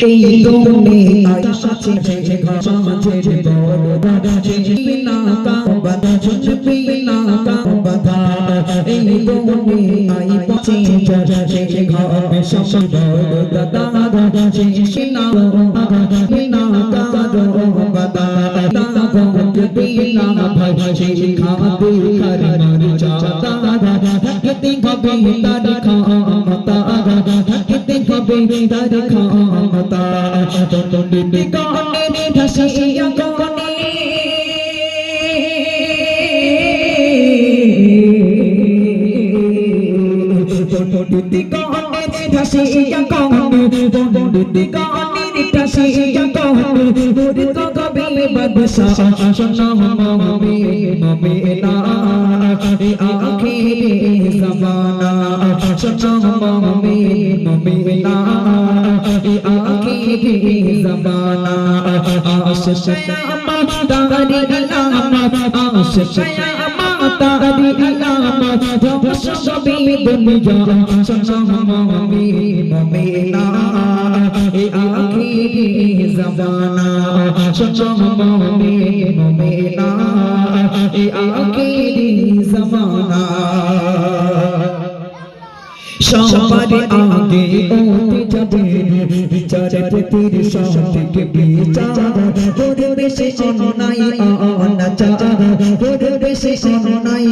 এই দুনিয়ায় আছে ঘাসের বড় বিনা কাবাদা বিনা কাবাদা এই দুনিয়ায় পচে যাচ্ছে ঘাসের বড় দাদা বিনা বিনা কাবাদা বিনা ভাই খাবে করে মর যাতা থাকতে হবে তার ক্ষমতা থাকতে হবে তার ক্ষমতা তন্ডিতে গনে ভাসিয়া গনে তন্ডিতে গনে ভাসিয়া গনে তন্ডিতে গনে ভাসিয়া গনে ওরে কবে বাদশাহ সোনা মামে মামেনা এ আখিরে জামানা সোনা মামে মামেনা এ আখিরে জামানা আশিয়া মাতারি আলামত আশিয়া মাতারি আলামত সবই দুনিয়া সোনা মামে মামেনা এ আখিরে জামানা সোনা মামে মামেনা এ আখিরে জামানা সবার আগে ওতে যাবে বিচারের তীর সঠিক বিচার করবে সে অন্যায় অনাচার করবে সে অন্যায়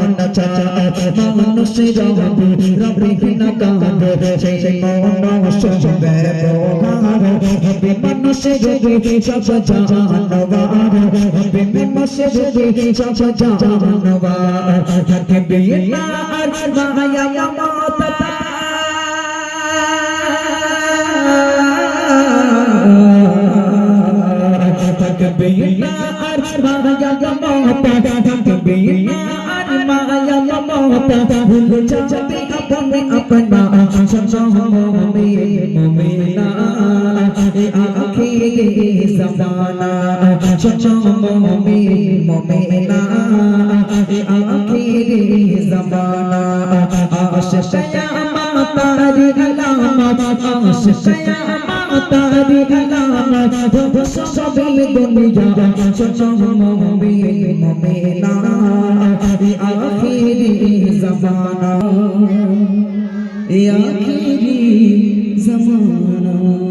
অনাচার মানুষের রবে না কাঁদে সেই মনুষ্য ব্যবহার হবে মানুষের সব জানবার হবে মানুষের সব জানবার থাকবে না আর মায়া মাতা থাকবে না আর মায়া মাতা থাকবে না আর মায়া মাতা ভুল যাবে আপনে আপনা সসমে মুমিনা এ আখিরে জামানা সসমে মুমিনা এ আখিরে জামানা আশিয়া মাতারি আলামত আশিয়া মাতারি আলামত সবই দুনিয়া সসমে মুমিনা এ আখিরে জামানা এ আখিরে জামানা।